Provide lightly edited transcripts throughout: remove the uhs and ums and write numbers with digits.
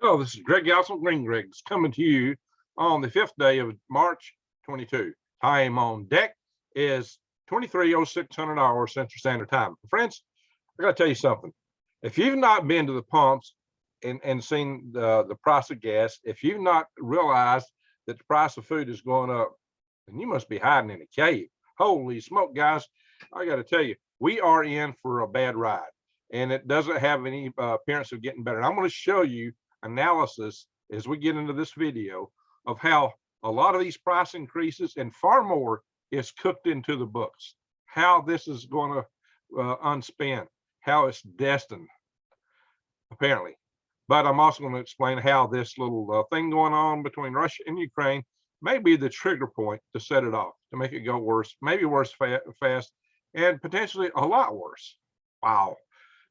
Hello, this is Greg Gouson, Green Greg's, coming to you on the 5th day of March 22. Time on deck is 23:06 hours Central Standard Time. Friends, I got to tell you something. If you've not been to the pumps and seen the price of gas, if you've not realized that the price of food is going up, then you must be hiding in a cave. Holy smoke, guys. I got to tell you, we are in for a bad ride, and it doesn't have any appearance of getting better. And I'm going to show you analysis as we get into this video of how a lot of these price increases and far more is cooked into the books, how this is going to unspin, how it's destined apparently. But I'm also going to explain how this little thing going on between Russia and Ukraine may be the trigger point to set it off, to make it go worse, maybe worse fast, and potentially a lot worse. Wow.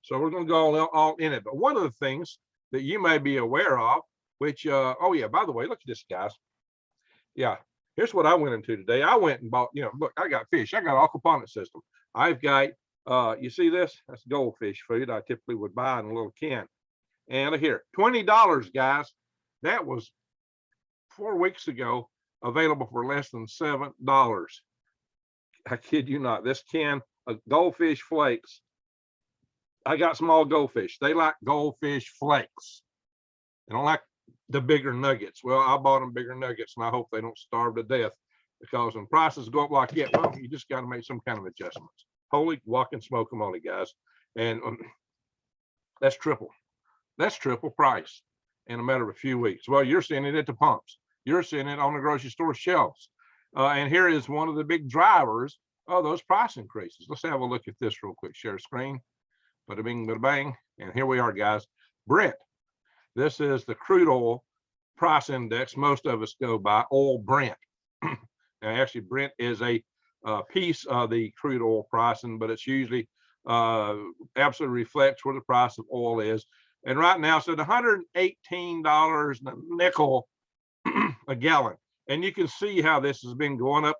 So we're going to go all in it. But one of the things that you may be aware of, which, oh yeah, by the way, look at this, guys. Yeah, here's what I went into today. I went and bought, look, I got fish. I got aquaponic system. I've got, you see this? That's goldfish food I typically would buy in a little can. And look here, $20, guys. That was 4 weeks ago, available for less than $7. I kid you not. This can of goldfish flakes. I got small goldfish. They like goldfish flakes. They don't like the bigger nuggets. Well, I bought them bigger nuggets, and I hope they don't starve to death, because when prices go up like that, well, you just got to make some kind of adjustments. Holy walking smoke-a-moly, guys. And that's triple. That's triple price in a matter of a few weeks. Well, you're seeing it at the pumps. You're seeing it on the grocery store shelves. And here is one of the big drivers of those price increases. Let's have a look at this real quick. Share screen. Bada bing, bada bang. And here we are, guys. Brent. This is the crude oil price index. Most of us go by oil Brent. Now, actually, Brent is a piece of the crude oil pricing, but it's usually absolutely reflects where the price of oil is. And right now, it's at $118 and a nickel a gallon. And you can see how this has been going up.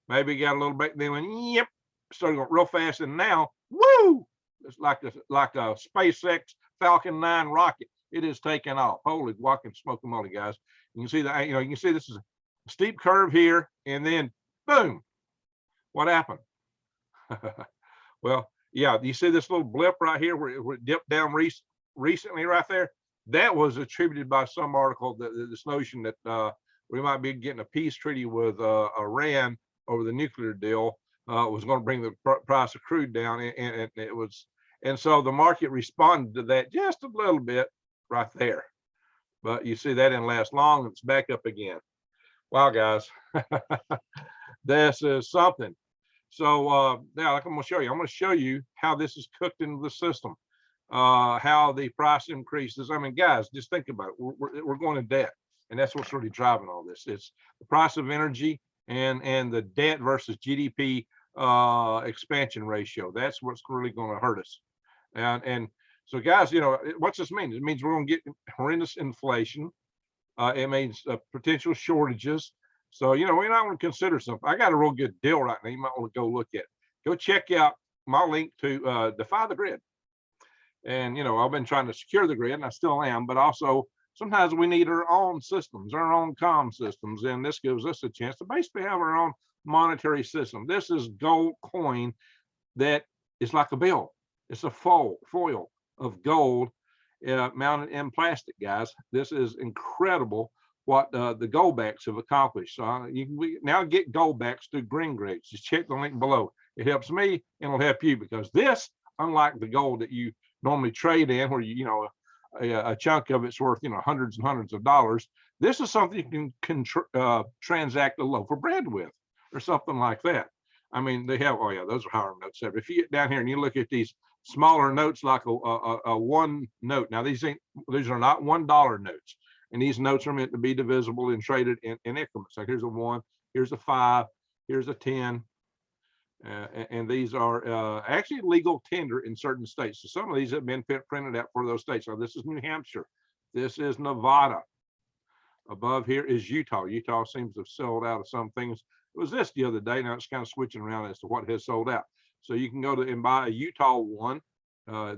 Maybe got a little bit, then went, yep, started going real fast. And now, woo, it's like a SpaceX Falcon 9 rocket. It is taking off. Holy walking smoke-a-moly, guys. You can see that, you can see this is a steep curve here, and then boom, what happened? Well, yeah, you see this little blip right here where it dipped down recently right there? That was attributed by some article, this notion that we might be getting a peace treaty with Iran over the nuclear deal was going to bring the price of crude down, and it was, and so the market responded to that just a little bit right there. But you see that didn't last long, and it's back up again. Wow, guys, this is something. So now, like I'm going to show you how this is cooked into the system, how the price increases. I mean, guys, just think about it. We're going in debt, and that's what's really driving all this. It's the price of energy and the debt versus GDP expansion ratio. That's what's really going to hurt us. And so, guys, what's this mean? It means we're going to get horrendous inflation. It means potential shortages. So, we might want to consider something. I got a real good deal right now. You might want to go look at it. Go check out my link to Defy the Grid. And, I've been trying to secure the grid, and I still am, but also sometimes we need our own systems, our own comm systems. And this gives us a chance to basically have our own monetary system. This is gold coin that is like a bill. It's a foil of gold mounted in plastic, guys. This is incredible what the Goldbacks have accomplished. So you can now get Goldbacks through Green Greg's. Just check the link below. It helps me and it'll help you, because this, unlike the gold that you normally trade in, where a chunk of it's worth hundreds and hundreds of dollars, this is something you can transact a loaf of bread with, or something like that. I mean, they have, oh yeah, those are higher notes. If you get down here and you look at these smaller notes, like a one note. Now these are not $1 notes, and these notes are meant to be divisible and traded in increments. So here's a 1, here's a 5, here's a 10, and these are actually legal tender in certain states. So some of these have been printed out for those states. So this is New Hampshire, this is Nevada. Above here is Utah. Utah seems to have sold out of some things. It was this the other day. Now it's kind of switching around as to what has sold out. So you can go to and buy a Utah one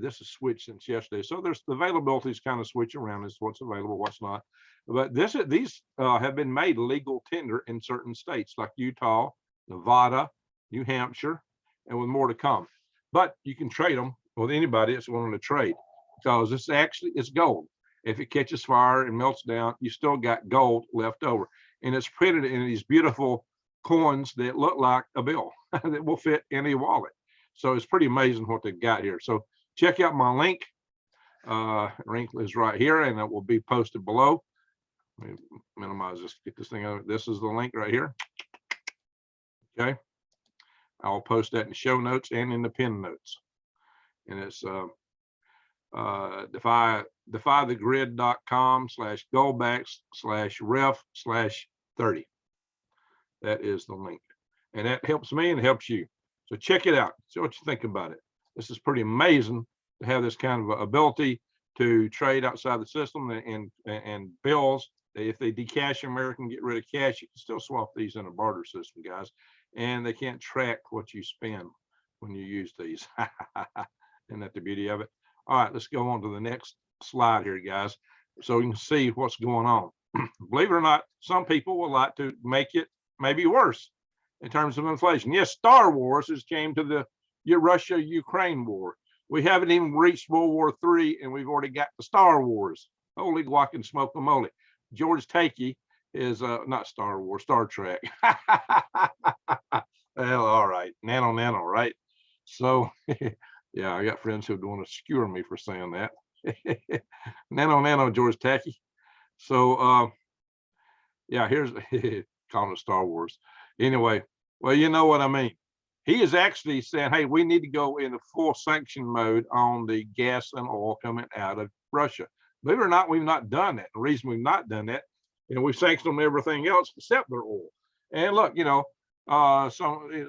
This is switched since yesterday, so there's the availability is kind of switch around as what's available, what's not. But these have been made legal tender in certain states like Utah, Nevada, New Hampshire, and with more to come. But you can trade them with anybody that's willing to trade, because this actually is gold. If it catches fire and melts down, you still got gold left over, and it's printed in these beautiful coins that look like a bill that will fit in a wallet. So it's pretty amazing what they've got here. So check out my link. Link is right here, and it will be posted below. Let me minimize this, get this thing out. This is the link right here. Okay, I'll post that in the show notes and in the pin notes. And it's defythegrid.com/goldback/ref/30. That is the link, and that helps me and helps you. So check it out. See what you think about it. This is pretty amazing to have this kind of ability to trade outside the system and bills. If they decash American, get rid of cash, you can still swap these in a barter system, guys. And they can't track what you spend when you use these. Isn't that the beauty of it? All right, let's go on to the next slide here, guys, so you can see what's going on. Believe it or not, some people would like to make it maybe worse in terms of inflation. Yes, Star Wars has came to the Russia-Ukraine war. We haven't even reached World War III, and we've already got the Star Wars. Holy guac and smoke-a-moly. George Takei is not Star Wars, Star Trek. Well, all right, nano, right? So, yeah, I got friends who want to skewer me for saying that. Nano, George Takei. So, yeah, here's calling it Star Wars. Anyway, well, you know what I mean. He is actually saying, hey, we need to go into full sanction mode on the gas and oil coming out of Russia. Believe it or not, we've not done that. The reason we've not done that, we've sanctioned them everything else except their oil. And look,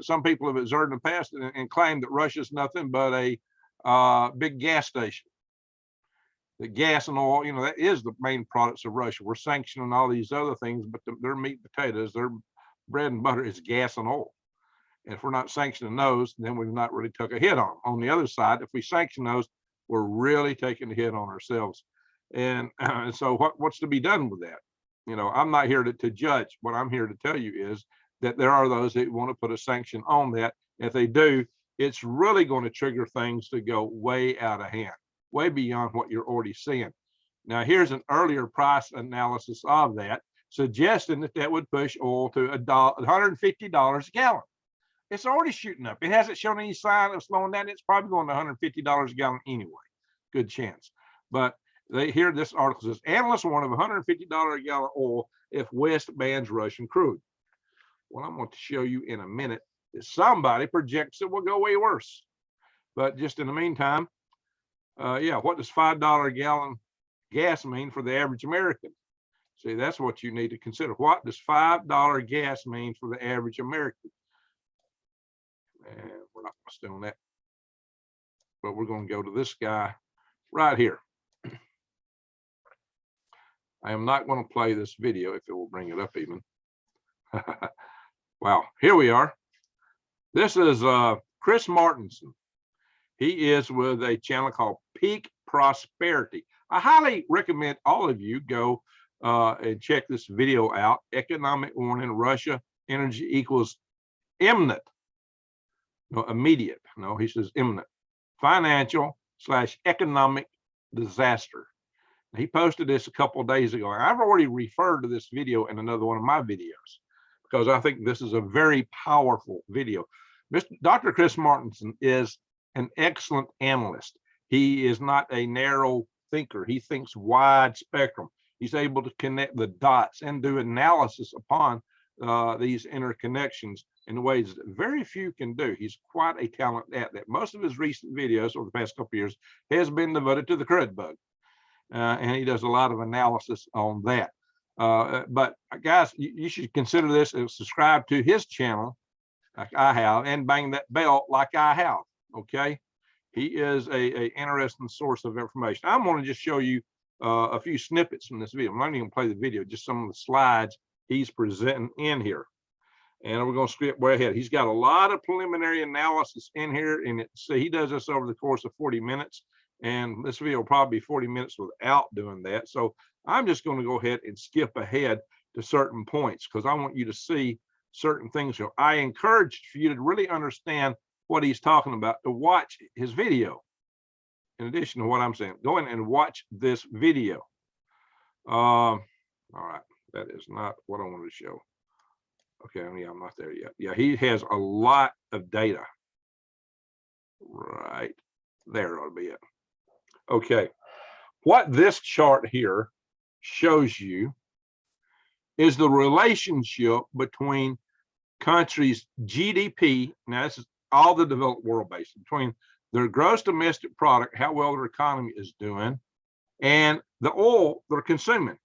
some people have observed in the past and claimed that Russia's nothing but a big gas station. The gas and oil, that is the main products of Russia. We're sanctioning all these other things, but their meat and potatoes, their bread and butter is gas and oil. And if we're not sanctioning those, then we've not really took a hit on them. On the other side, if we sanction those, we're really taking a hit on ourselves. And so what's to be done with that? I'm not here to judge. What I'm here to tell you is that there are those that want to put a sanction on that. If they do, it's really going to trigger things to go way out of hand, way beyond what you're already seeing. Now, here's an earlier price analysis of that, suggesting that would push oil to $150 a gallon. It's already shooting up. It hasn't shown any sign of slowing down. It's probably going to $150 a gallon anyway. Good chance. But here this article says, analysts warn of $150 a gallon oil if West bans Russian crude. Well, I'm going to show you in a minute that somebody projects it will go way worse. But just in the meantime, what does $5 a gallon gas mean for the average American? See, that's what you need to consider. What does $5 gas mean for the average American? And we're not going to stay on that, but we're going to go to this guy right here. I am not going to play this video if it will bring it up even. Wow, here we are. This is Chris Martinson. He is with a channel called Peak Prosperity. I highly recommend all of you go and check this video out. Economic warning: Russia energy equals imminent. No, immediate. No, he says imminent. Financial/economic disaster. He posted this a couple of days ago. I've already referred to this video in another one of my videos because I think this is a very powerful video. Dr. Chris Martinson is an excellent analyst. He is not a narrow thinker. He thinks wide spectrum. He's able to connect the dots and do analysis upon these interconnections in ways that very few can do. He's quite a talent at that. Most of his recent videos over the past couple of years has been devoted to the Crude bug. And he does a lot of analysis on that. But guys, you should consider this and subscribe to his channel like I have, and bang that bell like I have. Okay, he is a interesting source of information. I'm going to just show you a few snippets from this video. I'm not even going to play the video, just some of the slides he's presenting in here. And we're going to skip way ahead. He's got a lot of preliminary analysis in here, and so he does this over the course of 40 minutes. And this video will probably be 40 minutes without doing that. So I'm just going to go ahead and skip ahead to certain points because I want you to see certain things. So I encourage for you to really understand what he's talking about, to watch his video. In addition to what I'm saying, go in and watch this video. All right, that is not what I wanted to show. Okay, yeah, I'm not there yet. Yeah, he has a lot of data. Right there ought to be it. Okay, what this chart here shows you is the relationship between countries' GDP. Now, this is all the developed world based, between their gross domestic product, how well their economy is doing, and the oil they're consuming.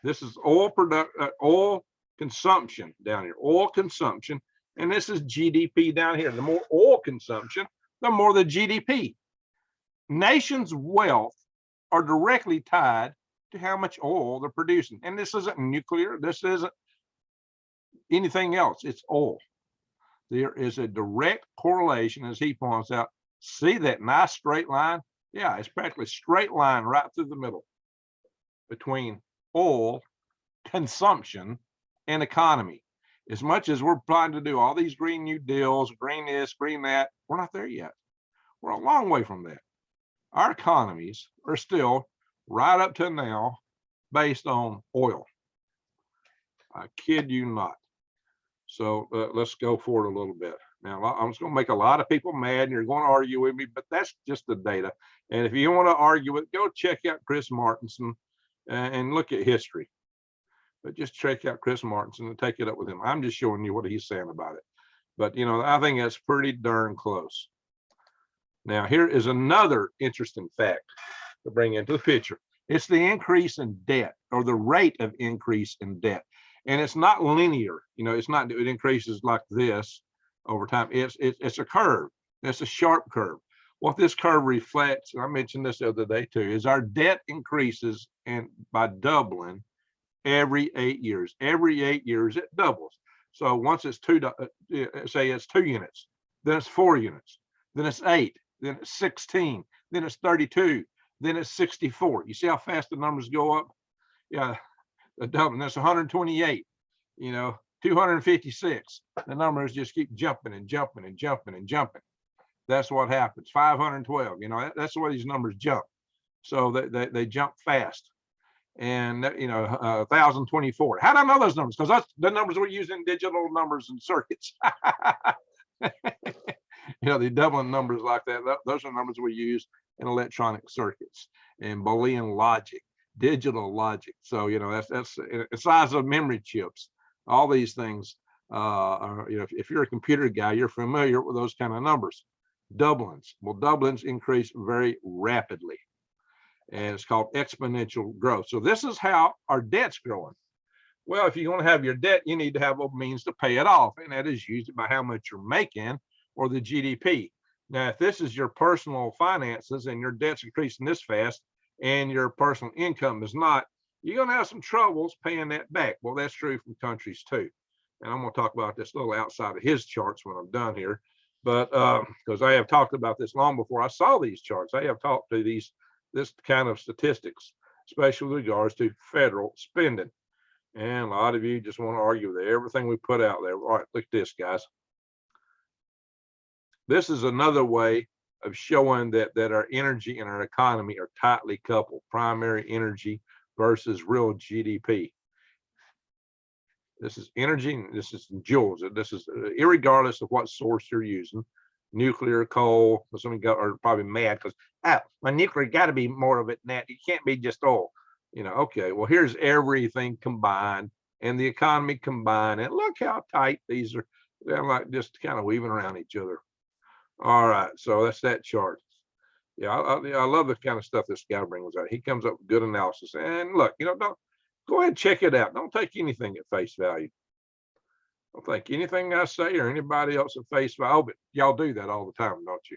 This is oil consumption down here, oil consumption, and this is GDP down here. The more oil consumption, the more the GDP. Nations' wealth are directly tied to how much oil they're producing. And this isn't nuclear, this isn't anything else, it's oil. There is a direct correlation, as he points out. See that nice straight line? Yeah, it's practically a straight line right through the middle between oil consumption and economy. As much as we're trying to do all these Green New Deals, green this, green that, we're not there yet. We're a long way from that. Our economies are still, right up to now, based on oil. I kid you not. So let's go forward a little bit. Now, I'm just going to make a lot of people mad, and you're going to argue with me, but that's just the data. And if you want to argue with, go check out Chris Martenson and look at history. But just check out Chris Martenson and take it up with him. I'm just showing you what he's saying about it. But, you know, I think that's pretty darn close. Now, here is another interesting fact to bring into the picture. It's the increase in debt, or the rate of increase in debt. And it's not linear. You know, it's not, it increases like this over time. It's a curve. It's a sharp curve. What this curve reflects, and I mentioned this the other day too, is our debt increases and by doubling every 8 years. Every 8 years it doubles. So once it's say it's 2 units, then it's 4 units, then it's 8, then it's 16, then it's 32, then it's 64. You see how fast the numbers go up? Yeah, the doubling. That's 128. You know, 256. The numbers just keep jumping and jumping and jumping and jumping. That's what happens. 512. You know, that's the way these numbers jump. So they jump fast. And you know, 1024. How do I know those numbers? Because that's the numbers we use in digital numbers and circuits. You know, the doubling numbers like that. Those are numbers we use in electronic circuits and Boolean logic, digital logic. So you know, that's the size of memory chips. All these things are, you know, if you're a computer guy, you're familiar with those kind of numbers. Doublings. Well, doublings increase very rapidly. And it's called exponential growth. So this is how our debt's growing. Well, if you're going to have your debt, you need to have a means to pay it off. And that is usually by how much you're making or the GDP. Now, if this is your personal finances and your debt's increasing this fast and your personal income is not, you're going to have some troubles paying that back. Well, that's true from countries too. And I'm going to talk about this a little outside of his charts when I'm done here. But because I have talked about this long before I saw these charts. I have talked to this kind of statistics, especially with regards to federal spending. And a lot of you just want to argue with everything we put out there. All right, look at this, guys. This is another way of showing that our energy and our economy are tightly coupled, primary energy versus real GDP. This is energy, this is joules. This is irregardless of what source you're using, nuclear, coal. Some of you are probably mad because, my nuclear got to be more of it than that. It can't be just oil. You know, okay, well, here's everything combined and the economy combined. And look how tight these are. They're like just kind of weaving around each other. All right, so that's that chart. Yeah, I love the kind of stuff this guy brings out. He comes up with good analysis. And look, you know, don't go ahead and check it out. Don't take anything at face value. Don't take anything I say or anybody else at face value. Oh, but y'all do that all the time, don't you?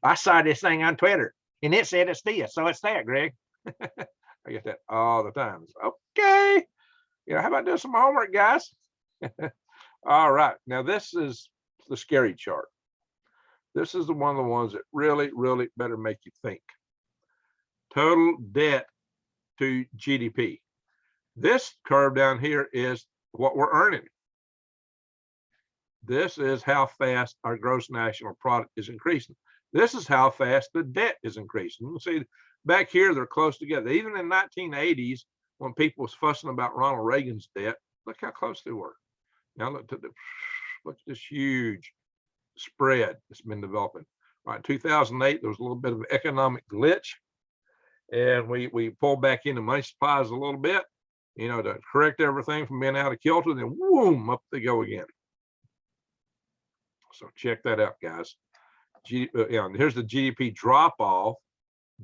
I saw this thing on Twitter and it said it's this, so it's that, Greg. I get that all the time. Okay. You know, how about doing some homework, guys? All right, now this is the scary chart. This is one of the ones that really, really better make you think. Total debt to GDP. This curve down here is what we're earning. This is how fast our gross national product is increasing. This is how fast the debt is increasing. You can see back here, they're close together. Even in 1980s, when people was fussing about Ronald Reagan's debt, look how close they were. Now look at this huge spread that's been developing. Right, 2008, there was a little bit of an economic glitch, and we pulled back into money supplies a little bit, you know, to correct everything from being out of kilter. Then, boom, up they go again. So check that out, guys. Here's the GDP drop off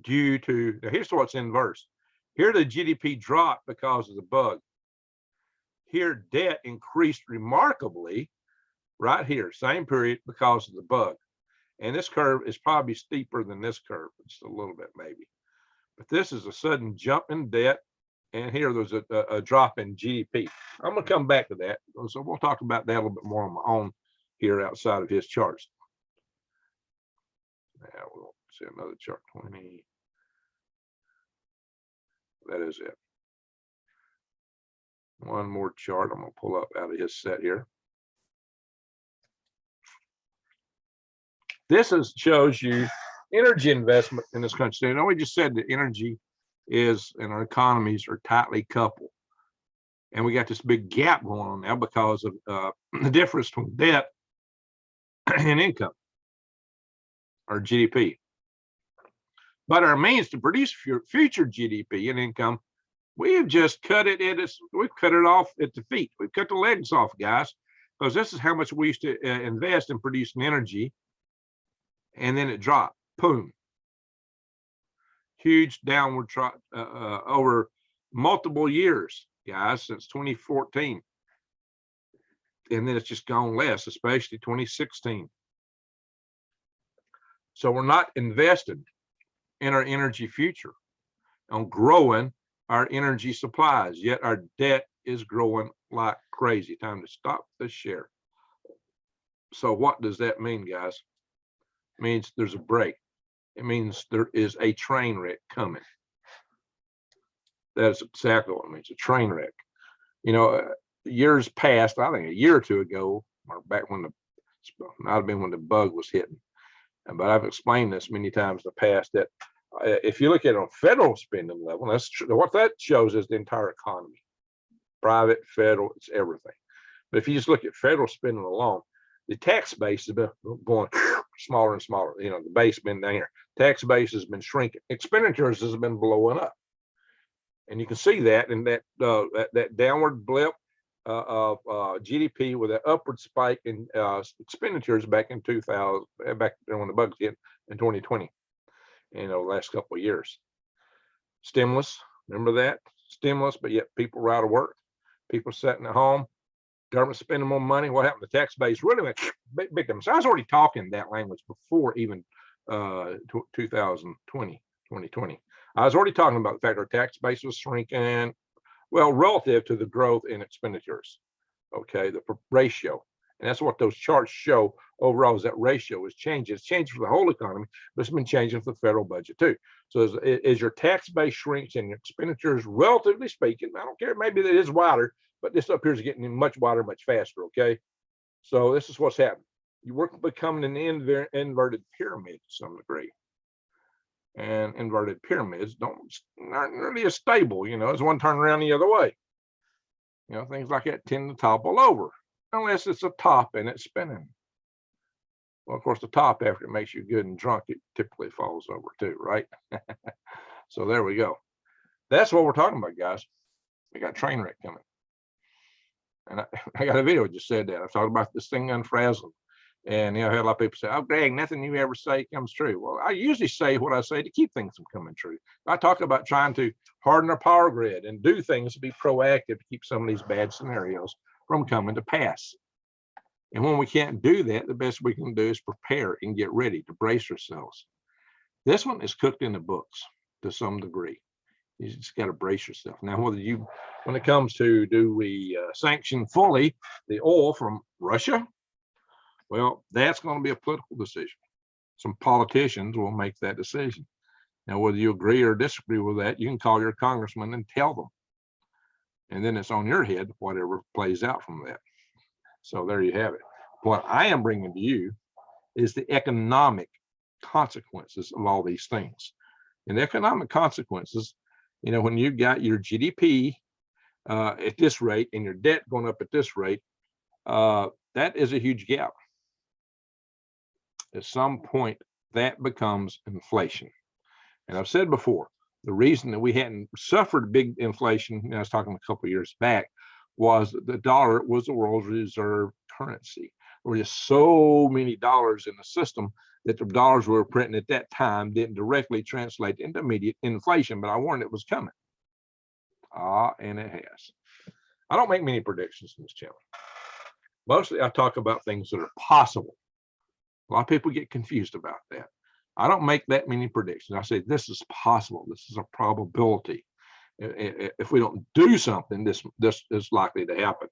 due to. Now here's what's inverse. Here the GDP dropped because of the bug. Here debt increased remarkably. Right here, same period, because of the bug. And this curve is probably steeper than this curve, just a little bit maybe. But this is a sudden jump in debt, and here there's a drop in GDP. I'm going to come back to that, so we'll talk about that a little bit more on my own here outside of his charts. Now we'll see another chart, 20. That is it. One more chart I'm going to pull up out of his set here. This shows you energy investment in this country. You know, we just said that energy is and our economies are tightly coupled. And we got this big gap going on now because of the difference between debt and income, or GDP. But our means to produce future GDP and income, we have just cut it we've cut it off at the feet. We've cut the legs off, guys, because this is how much we used to invest in producing energy. And then it dropped, boom. Huge downward drop over multiple years, guys, since 2014. And then it's just gone less, especially 2016. So we're not invested in our energy future, on growing our energy supplies, yet our debt is growing like crazy. Time to stop this share. So what does that mean, guys? It means there's a break. It means there is a train wreck coming. That is exactly what it means, a train wreck. You know, years past, I think a year or two ago, or back when might have been when the bug was hitting. But I've explained this many times in the past that if you look at it on federal spending level, what that shows is the entire economy. Private, federal, it's everything. But if you just look at federal spending alone, the tax base has been going smaller and smaller. You know, the base has been down here. Tax base has been shrinking. Expenditures has been blowing up, and you can see that in that downward blip of GDP with an upward spike in expenditures back in 2000, back when the bugs hit in 2020. You know, last couple of years. Stimulus, remember that stimulus, but yet people were out of work. People sitting at home. Government spending more money. What happened? The tax base really went big time. So I was already talking that language before even 2020. I was already talking about the fact our tax base was shrinking, well, relative to the growth in expenditures. Okay, the ratio. And that's what those charts show overall, is that ratio is changing. It's changed for the whole economy, but it's been changing for the federal budget too. So as your tax base shrinks and your expenditures, relatively speaking, I don't care, maybe that is wider, but this up here is getting much wider, much faster, okay? So this is what's happening. You're becoming an inverted pyramid to some degree. And inverted pyramids aren't really as stable, you know, as one turn around the other way. You know, things like that tend to topple over, unless it's a top and it's spinning. Well, of course, the top, after it makes you good and drunk, it typically falls over too, right? So there we go. That's what we're talking about, guys. We got a train wreck coming. And I got a video that just said that. I've talked about this thing unfrazzling. And, you know, I had a lot of people say, oh, Greg, nothing you ever say comes true. Well, I usually say what I say to keep things from coming true. I talk about trying to harden our power grid and do things to be proactive to keep some of these bad scenarios from coming to pass. And when we can't do that, the best we can do is prepare and get ready to brace ourselves. This one is cooked in the books to some degree. You just got to brace yourself. Now, when it comes to do we sanction fully the oil from Russia, well, that's going to be a political decision. Some politicians will make that decision. Now, whether you agree or disagree with that, you can call your congressman and tell them. And then it's on your head, whatever plays out from that. So there you have it. What I am bringing to you is the economic consequences of all these things. And the economic consequences, when you've got your GDP at this rate and your debt going up at this rate, that is a huge gap. At some point, that becomes inflation. And I've said before, the reason that we hadn't suffered big inflation, I was talking a couple of years back, was that the dollar was the world's reserve currency. There were just so many dollars in the system that the dollars we were printing at that time didn't directly translate into immediate inflation, but I warned it was coming. And it has. I don't make many predictions in this channel. Mostly I talk about things that are possible. A lot of people get confused about that. I don't make that many predictions. I say this is possible. This is a probability. If we don't do something, this is likely to happen.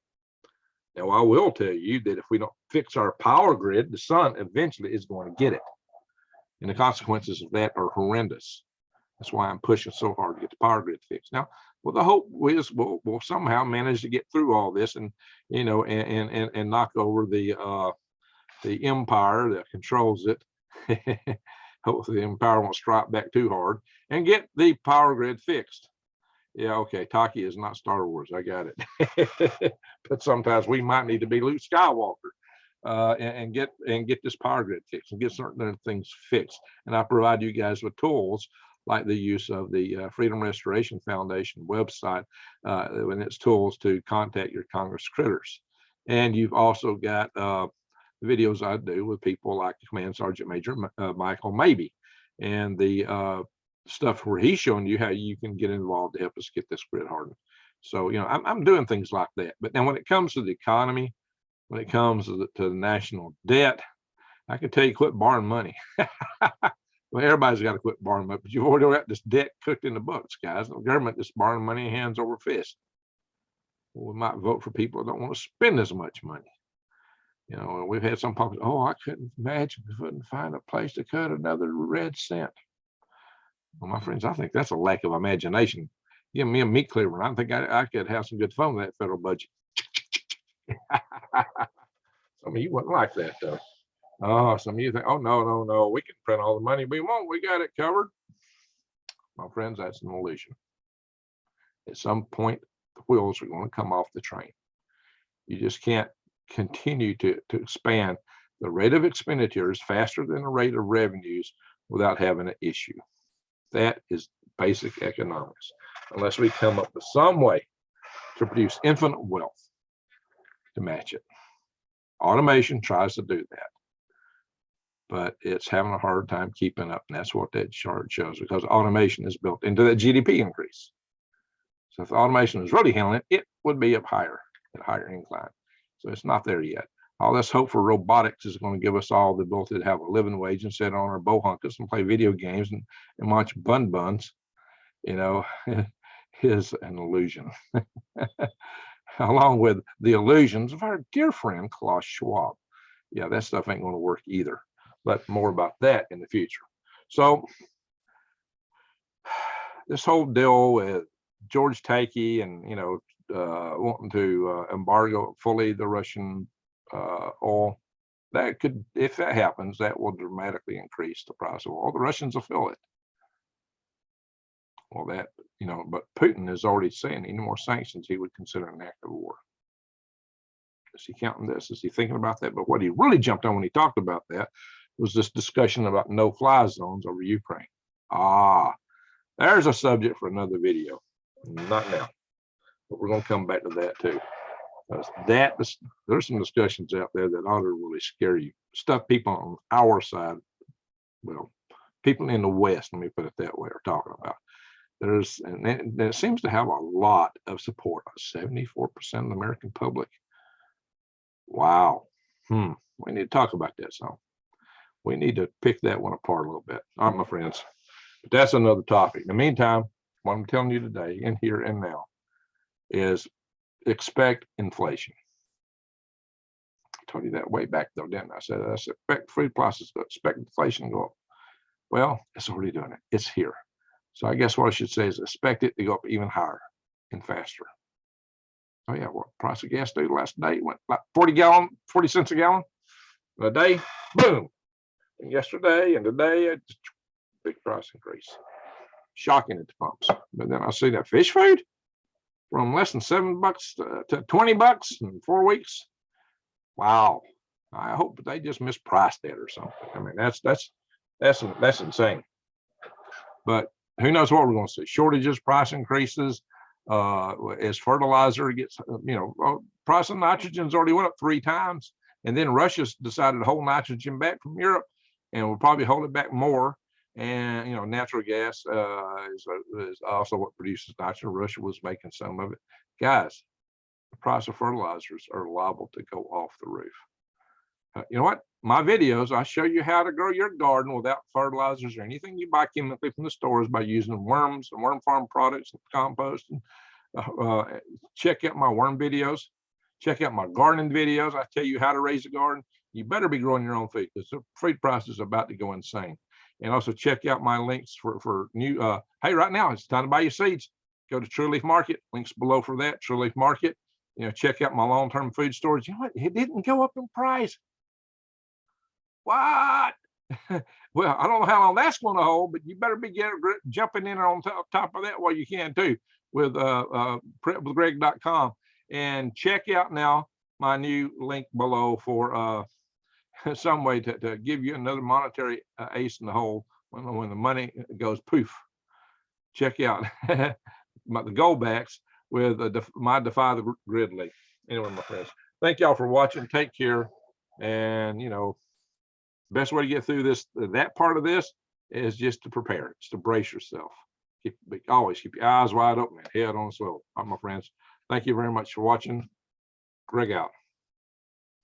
Now, I will tell you that if we don't fix our power grid, the sun eventually is going to get it. And the consequences of that are horrendous. That's why I'm pushing so hard to get the power grid fixed. Now, well, the hope is we'll somehow manage to get through all this and, and knock over the empire that controls it. Hopefully the empire won't strike back too hard and get the power grid fixed. Yeah, okay, Taki is not Star Wars. I got it. But sometimes we might need to be Luke Skywalker and get this power grid fixed and get certain things fixed. And I provide you guys with tools like the use of the Freedom Restoration Foundation website and its tools to contact your Congress critters. And you've also got videos I do with people like Command Sergeant Major Michael Maybe, and the stuff where he's showing you how you can get involved to help us get this grid hardened. So, I'm doing things like that. But now when it comes to the economy, when it comes to the national debt, I can tell you quit borrowing money. Well, everybody's got to quit borrowing money, but you've already got this debt cooked in the books, guys. The government is borrowing money hands over fist. Well, we might vote for people that don't want to spend as much money. We've had some politics. Oh, I couldn't imagine we couldn't find a place to cut another red cent. Well, my friends, I think that's a lack of imagination. Give me a meat cleaver. I think I could have some good fun with that federal budget. Some of you wouldn't like that, though. Oh, some of you think, oh, no, we can print all the money we want. We got it covered. My friends, that's an illusion. At some point, the wheels are going to come off the train. You just can't continue to expand the rate of expenditures faster than the rate of revenues without having an issue. That is basic economics, unless we come up with some way to produce infinite wealth to match it. Automation tries to do that, but it's having a hard time keeping up, and that's what that chart shows, because automation is built into that GDP increase. So if automation was really handling it, it would be up higher, at higher incline. So it's not there yet. All this hope for robotics is going to give us all the ability to have a living wage and sit on our bohunkas and play video games and watch buns, is an illusion. Along with the illusions of our dear friend Klaus Schwab. Yeah, that stuff ain't going to work either, but more about that in the future. So this whole deal with George Takei and, wanting to embargo fully the Russian oil, that could, if that happens, that will dramatically increase the price of oil. The Russians will feel it. Well, that, but Putin is already saying any more sanctions he would consider an act of war. Is he counting this? Is he thinking about that? But what he really jumped on when he talked about that was this discussion about no-fly zones over Ukraine. There's a subject for another video. Not now, but we're going to come back to that too. There's some discussions out there that ought to really scare you. Stuff people on our side, well, people in the West, let me put it that way, are talking about. And it seems to have a lot of support. 74% of the American public. Wow. We need to talk about that some. We need to pick that one apart a little bit. All right, my friends. But that's another topic. In the meantime, what I'm telling you today, in here and now, is expect inflation. I told you that way back though, didn't I? I said expect food prices, but expect inflation to go up. Well, it's already doing it. It's here. So I guess what I should say is expect it to go up even higher and faster. Oh yeah, what price of gas do last day? Went like 40 cents a gallon a day. Boom. And yesterday and today, it's big price increase. Shocking at the pumps. But then I see that fish food from less than $7 to 20 bucks in 4 weeks. Wow. I hope they just mispriced that or something. I mean, that's insane. But who knows what we're going to see? Shortages, price increases, as fertilizer gets, price of nitrogen's already went up 3 times. And then Russia's decided to hold nitrogen back from Europe, and will probably hold it back more. And natural gas is also what produces nitrogen. Russia was making some of it. Guys, the price of fertilizers are liable to go off the roof. You know what? My videos, I show you how to grow your garden without fertilizers or anything you buy chemically from the stores by using worms and worm farm products and compost. And, check out my worm videos. Check out my gardening videos. I tell you how to raise a garden. You better be growing your own food because the food price is about to go insane. And also check out my links for new. Hey, right now it's time to buy your seeds. Go to True Leaf Market. Links below for that. True Leaf Market. Check out my long-term food storage. You know what? It didn't go up in price. What? Well, I don't know how long that's going to hold, but you better be jumping in on top of that while you can too with prepwithgreg.com. And check out now my new link below for some way to give you another monetary ace in the hole when the money goes poof. Check out the Goldbacks with my Defy the Grid link. Anyway, my friends, thank y'all for watching. Take care. And, best way to get through that part of this is just to prepare. It's to brace yourself. Always keep your eyes wide open and head on a swivel. All right, my friends. Thank you very much for watching. Greg out.